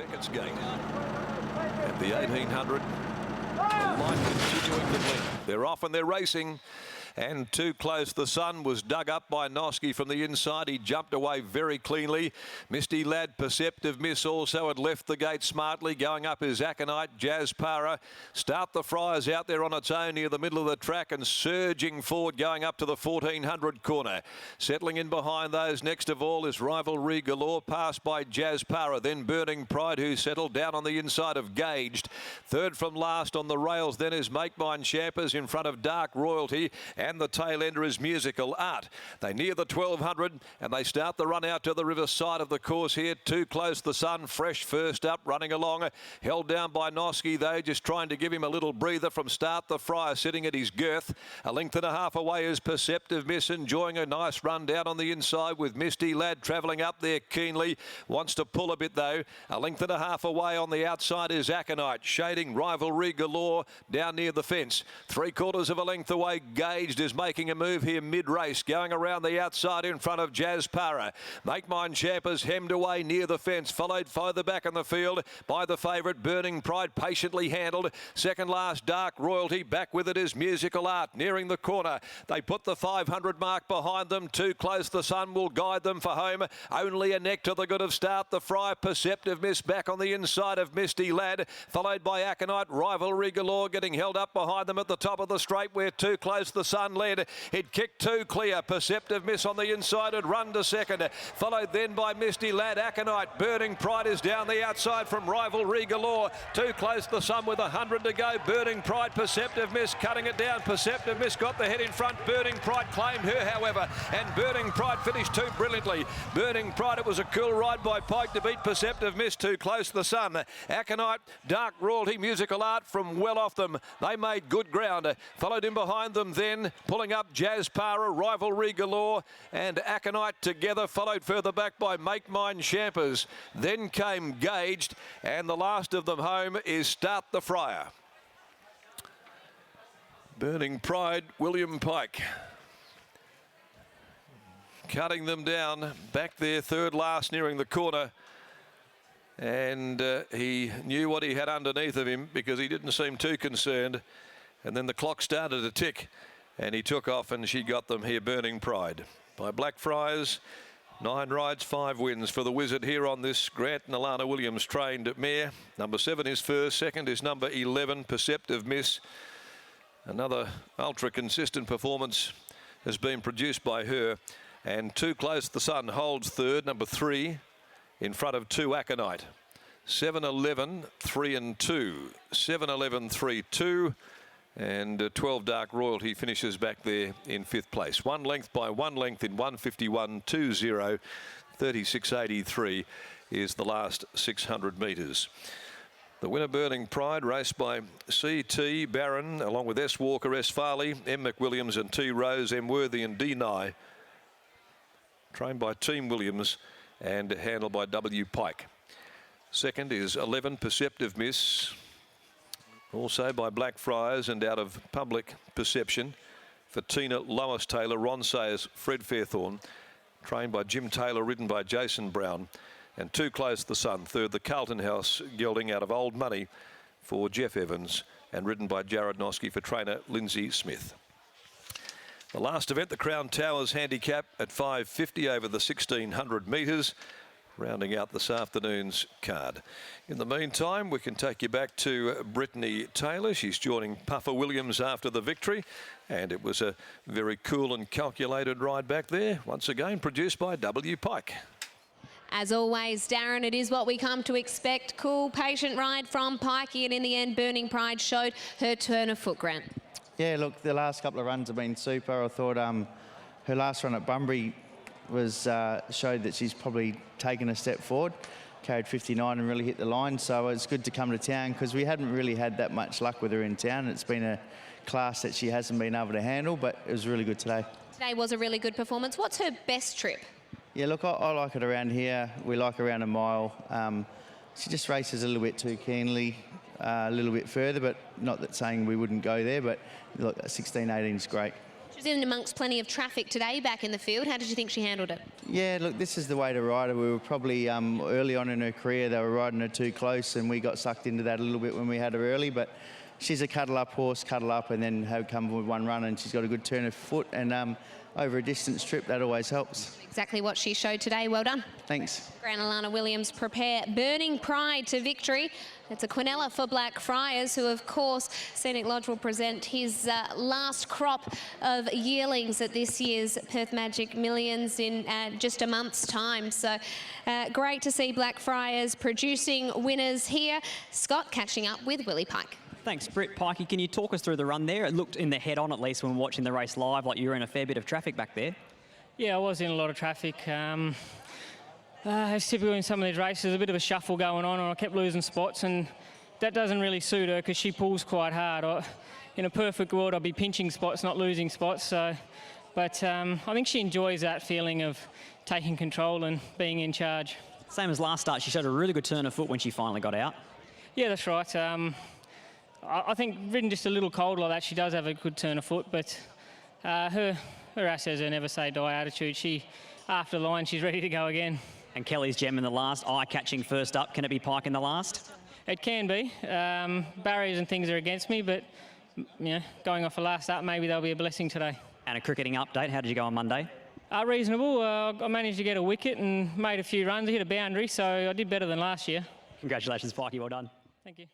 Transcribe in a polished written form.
Beckett's gate. At the 1800, the light continuing to blink. They're off and they're racing. And Too Close the Sun was dug up by Noski from the inside. He jumped away very cleanly. Misty Lad, Perceptive Miss also had left the gate smartly. Going up is Aconite, Jazz Para. Start the Friars out there on its own near the middle of the track and surging forward going up to the 1400 corner. Settling in behind those next of all is Rivalry Galore, passed by Jazz Para. Then Burning Pride, who settled down on the inside of Gauged. Third from last on the rails then is Make Mine Champers in front of Dark Royalty. And the tail ender is Musical Art. They near the 1200 and they start the run out to the river side of the course here. Too Close the Sun, fresh first up, running along. Held down by Noski though, just trying to give him a little breather from Start the Friar, sitting at his girth. A length and a half away is Perceptive Miss, enjoying a nice run down on the inside with Misty Lad travelling up there keenly. Wants to pull a bit though. A length and a half away on the outside is Aconite, shading Rivalry Galore down near the fence. 3/4 of a length away, Gauged is making a move here mid-race, going around the outside in front of Jazz Para. Make Mine Champers hemmed away near the fence, followed further back in the field by the favourite Burning Pride, patiently handled. Second last, Dark Royalty. Back with it is Musical Art, nearing the corner. They put the 500 mark behind them. Too Close the Sun will guide them for home. Only a neck to the good of Start the Friar. Perceptive Miss back on the inside of Misty Lad, followed by Aconite. Rivalry Galore getting held up behind them at the top of the straight where Too Close the Sun led. It kicked two clear. Perceptive Miss on the inside had run to second, followed then by Misty Lad. Aconite, Burning Pride is down the outside from Rivalry Galore. Too Close the Sun with 100 to go. Burning Pride, Perceptive Miss cutting it down. Perceptive Miss got the head in front. Burning Pride claimed her, however, and Burning Pride finished too brilliantly. Burning Pride, it was a cool ride by Pike to beat Perceptive Miss. Too Close the Sun. Aconite, Dark Royalty, Musical Art from well off them. They made good ground. Followed in behind them then, pulling up Jazz Para, Rivalry Galore and Aconite together, followed further back by Make Mine Champers. Then came Gauged, and the last of them home is Start the Friar. Burning Pride, William Pike. Cutting them down, back there third last nearing the corner. And he knew what he had underneath of him because he didn't seem too concerned. And then the clock started to tick. And he took off and she got them here, Burning Pride. By Blackfriars, 9 rides, 5 wins for the Wizard here on this Grant and Alana Williams trained mare. Number 7 is first, second is number 11, Perceptive Miss. Another ultra consistent performance has been produced by her. And Too Close the Sun holds third, number 3, in front of 2 Aconite. 7-11, 3 and 2, 7-11, 3, 2. And 12 Dark Royalty finishes back there in 5th place. 1 length by 1 length in 151.20. 36.83 is the last 600 metres. The winner, Burning Pride, raced by C.T. Barron, along with S. Walker, S. Farley, M. McWilliams and T. Rose, M. Worthy and D. Nye. Trained by Team Williams and handled by W. Pike. Second is 11, Perceptive Miss. Also by Blackfriars and out of Public Perception for Tina Lois Taylor, Ron Sayers, Fred Fairthorne. Trained by Jim Taylor, ridden by Jason Brown. And Too Close the Sun, third, the Carlton House gelding out of Old Money for Jeff Evans and ridden by Jared Noski for trainer Lindsay Smith. The last event, the Crown Towers handicap at 5.50 over the 1600 metres. Rounding out this afternoon's card. In the meantime, we can take you back to Brittany Taylor. She's joining Puffer Williams after the victory, and it was a very cool and calculated ride back there. Once again, produced by W. Pike. As always, Darren, it is what we come to expect. Cool, patient ride from Pikey, and in the end, Burning Pride showed her turn of foot, Grant. Yeah, look, the last couple of runs have been super. I thought her last run at Bunbury was showed that she's probably taken a step forward, carried 59 and really hit the line. So it's good to come to town because we hadn't really had that much luck with her in town. It's been a class that she hasn't been able to handle, but it was really good today. Today was a really good performance. What's her best trip? Yeah, look, I like it around here. We like around a mile. She just races a little bit too keenly, a little bit further, but not that saying we wouldn't go there, but look, 16-18 is great. was in amongst plenty of traffic today back in the field. How did you think she handled it? Yeah, look, this is the way to ride her. We were probably early on in her career, they were riding her too close, and we got sucked into that a little bit when we had her early. But she's a cuddle-up horse, cuddle up, and then have come with one run, and she's got a good turn of foot, and over a distance trip, that always helps. Exactly what she showed today. Well done. Thanks. Granilana Williams prepare Burning Pride to victory. It's a Quinella for Blackfriars, who of course Scenic Lodge will present his last crop of yearlings at this year's Perth Magic Millions in just a month's time. So great to see Blackfriars producing winners here. Scott catching up with Willie Pike. Thanks, Britt. Pikey, can you talk us through the run there? It looked in the head-on, at least, when watching the race live, like you were in a fair bit of traffic back there. Yeah, I was in a lot of traffic. It's typical in some of these races, a bit of a shuffle going on, and I kept losing spots, and that doesn't really suit her because she pulls quite hard. In a perfect world, I'd be pinching spots, not losing spots. But I think she enjoys that feeling of taking control and being in charge. Same as last start, she showed a really good turn of foot when she finally got out. Yeah, that's right. I think ridden just a little cold like that, she does have a good turn of foot, but her ass has her never say die attitude. After the line, she's ready to go again. And Kelly's gem in the last, eye-catching first up. Can it be Pike in the last? It can be. Barriers and things are against me, but you know, going off a last up, maybe they'll be a blessing today. And a cricketing update, how did you go on Monday? Reasonable. I managed to get a wicket and made a few runs. I hit a boundary, so I did better than last year. Congratulations, Pikey, well done. Thank you.